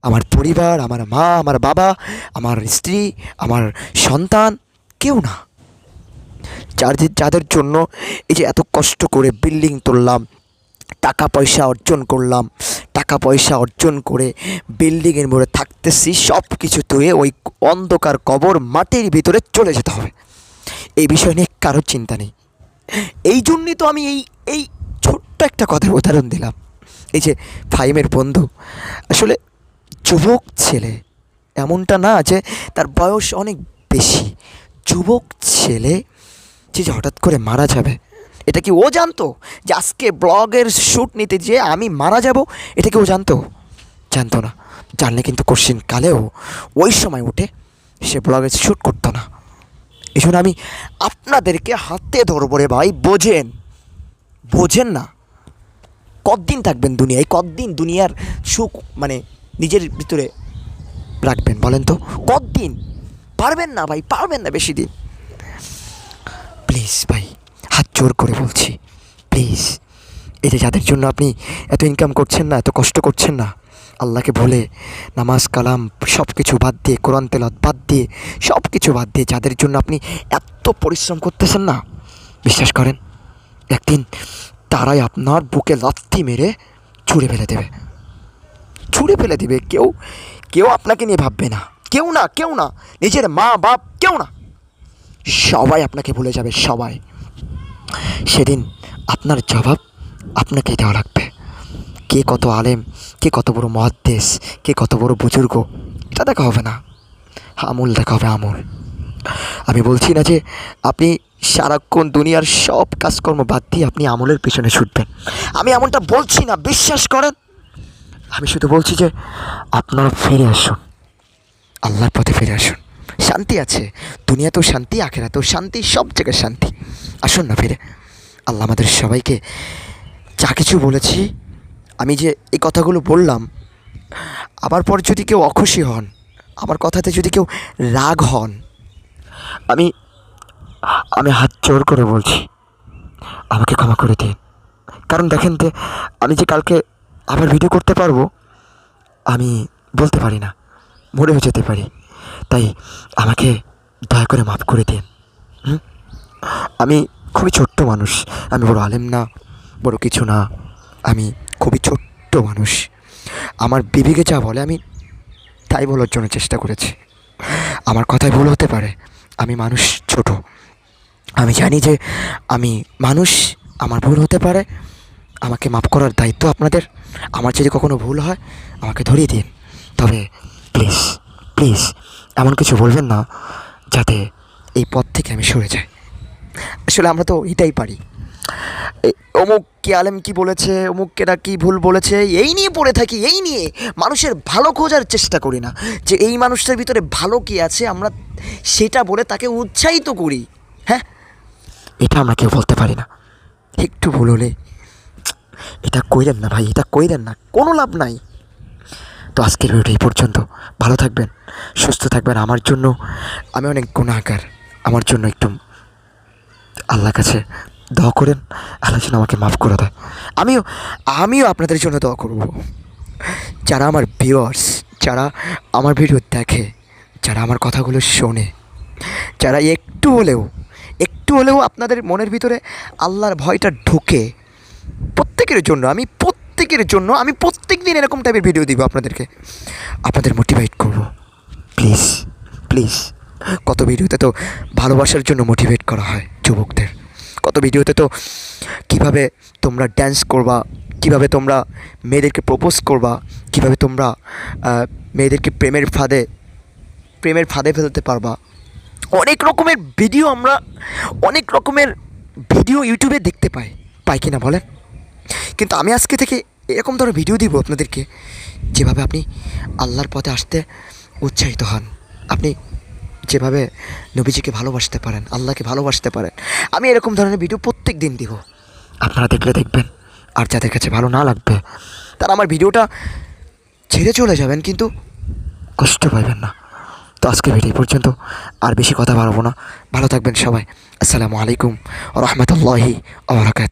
আমার পরিবার, আমার মা, আমার বাবা, আমার স্ত্রী, আমার সন্তান, কেউ না। যাদের জন্য এই যে এত কষ্ট করে বিল্ডিং তুললাম, টাকা পয়সা অর্জন করলাম, টাকা পয়সা অর্জন করে বিল্ডিংয়ের মোড়ে থাকতেছি, সব কিছু তুলে ওই অন্ধকার কবর মাটির ভিতরে চলে যেতে হবে। এই বিষয় নিয়ে কারোর চিন্তা নেই। এই জন্যই তো আমি এই এই ছোট্ট একটা কথার উদাহরণ দিলাম। এই যে ফাইমের বন্ধু, আসলে যুবক ছেলে, এমনটা না যে তার বয়স অনেক বেশি, যুবক ছেলে যে হঠাৎ করে মারা যাবে, এটা কি ও জানতো যে আজকে ব্লগের শ্যুট নিতে যেয়ে আমি মারা যাব? এটা কি ও জানতো? জানতো না। জানলে কিন্তু কোশ্চিন কালেও ওই সময় উঠে সে ব্লগের শ্যুট করতো না। এই জন্য আমি আপনাদেরকে হাতে ধরবো রে ভাই, বোঝেন, বোঝেন না? কতদিন থাকবেন দুনিয়ায়? কতদিন দুনিয়ার সুখ মানে নিজের ভিতরে রাখবেন বলেন তো? কতদিন? পারবেন না ভাই, পারবেন না বেশি দিন। প্লিজ ভাই, হাত জোর করে বলছি, প্লিজ, এই যে যাদের জন্য আপনি এত ইনকাম করছেন না, এত কষ্ট করছেন না, আল্লাহকে ভুলে নামাজ কালাম সব কিছু বাদ দিয়ে, কোরআন তেলাওয়াত বাদ দিয়ে, সব কিছু বাদ দিয়ে যাদের জন্য আপনি এত পরিশ্রম করতেছেন না, বিশ্বাস করেন একদিন তারাই আপনার বুকে লাথি মেরে ছুঁড়ে ফেলে দেবে, ছুঁড়ে ফেলে দেবে। কেউ কেউ আপনাকে নিয়ে ভাববে না, কেউ না, কেউ না, নিজের মা বাপ কেউ না, সবাই আপনাকে ভুলে যাবে, সবাই। সেদিন আপনার জবাব আপনাকেই দেওয়া লাগবে। কে কত আলেম, কে কত বড় মুহাদ্দিস, কে কত বড় বুজুর্গ, এটা দেখা হবে না, আমল দেখা হবে, আমল। আমি বলছি না যে আপনি সারাক্ষণ দুনিয়ার সব কাজকর্ম বাদ দিয়ে আপনি আমলের পিছনে ছুটবেন, আমি এমনটা বলছি না, বিশ্বাস করেন। আমি শুধু বলছি যে আপনারা ফিরে আসুন, আল্লাহর পথে ফিরে আসুন। শান্তি আছে, দুনিয়াতেও শান্তি, আখিরাতেও শান্তি, সব জায়গায় শান্তি। আসুন না ফিরে। আল্লাহ আমাদের সবাইকে, যা কিছু বলেছি, আমি যে এই কথাগুলো বললাম, আবার পর যদি কেউ অখুশি হন, আমার কথাতে যদি কেউ রাগ হন, আমি আমি হাত জোর করে বলছি, আমাকে ক্ষমা করে দিন। কারণ দেখেন তো, আমি যে কালকে আবার ভিডিও করতে পারবো আমি বলতে পারি না, মরেও যেতে পারি। তাই আমাকে দয়া করে মাফ করে দিন। আমি খুবই ছোট্ট মানুষ, আমি বড় আলেম না, বড় কিছু না, আমি খুবই ছোট্ট মানুষ। আমার বিবেকে যা বলে আমি তাই বলার জন্য চেষ্টা করেছি। আমার কথায় ভুল হতে পারে, আমি মানুষ, ছোট, আমি জানি যে আমি মানুষ, আমার ভুল হতে পারে। আমাকে মাফ করার দায়িত্ব আপনাদের। আমার যদি কখনো ভুল হয় আমাকে ধরিয়ে দিন, তবে প্লিজ, প্লিজ এমন কিছু বলবেন না যাতে এই পথ থেকে আমি সরে যাই। আসলে আমরা তো এটাই পারি, অমুক কি আলেম কি বলেছে, অমুক কেটা কি ভুল বলেছে, এই নিয়ে পড়ে থাকি, এই নিয়ে মানুষের ভালো খোঁজার চেষ্টা করি না যে এই মানুষটার ভিতরে ভালো কি আছে, আমরা সেটা বলে তাকে উৎসাহিত করি। হ্যাঁ, এটা আমরা কেউ বলতে পারি না। একটু ভুল হলে এটা কইরেন না ভাই, এটা কইরেন না, কোনো লাভ নাই। তো আজকের ভিডিওটা এই পর্যন্ত। ভালো থাকবেন, সুস্থ থাকবেন। আমার জন্য, আমি অনেক গুনাহগার, আমার জন্য একটু আল্লাহর কাছে দোয়া করেন, আল্লাহ যেন আমাকে মাফ করে দেয়। আমিও আমিও আপনাদের জন্য দোয়া করব। যারা আমার ভিউয়ার্স, যারা আমার ভিডিও দেখে, যারা আমার কথাগুলো শোনে, যারা একটু হলেও আপনাদের মনের ভিতরে আল্লাহর ভয়টা ঢুকে, প্রত্যেকের জন্য আমি প্রত্যেক দিন এরকম টাইপের ভিডিও দিব আপনাদেরকে, আপনাদের মোটিভেট করব। Please, please. কত ভিডিওতে তো ভালোবাসার জন্য মোটিভেট করা হয় যুবকদের, কত ভিডিওতে তো কীভাবে তোমরা ড্যান্স করবা, কীভাবে তোমরা মেয়েদেরকে প্রপোজ করবা, কীভাবে তোমরা মেয়েদেরকে প্রেমের ফাঁদে ফেলতে পারবা। অনেক রকমের ভিডিও আমরা, অনেক রকমের ভিডিও ইউটিউবে দেখতে পাই কি না বলেন? কিন্তু আমি আজকে থেকে এরকম ধরনের ভিডিও দিব আপনাদেরকে, যেভাবে আপনি আল্লাহর পথে আসতে উৎসাহিত হন, আপনি যেভাবে নবীজিকে ভালোবাসতে পারেন, আল্লাহকে ভালোবাসতে পারেন। আমি এরকম ধরনের ভিডিও প্রত্যেক দিন দিব, আপনারা দেখলে দেখবেন। আর যাদের কাছে ভালো না লাগবে তারা আমার ভিডিওটা ছেড়ে চলে যাবেন, কিন্তু কষ্ট পাবেন না। তো আজকে ভিডিও পর্যন্ত, আর বেশি কথা বাড়াবো না। ভালো থাকবেন সবাই। আসসালামু আলাইকুম ওয়া রাহমাতুল্লাহি ওয়া বারাকাতুহু।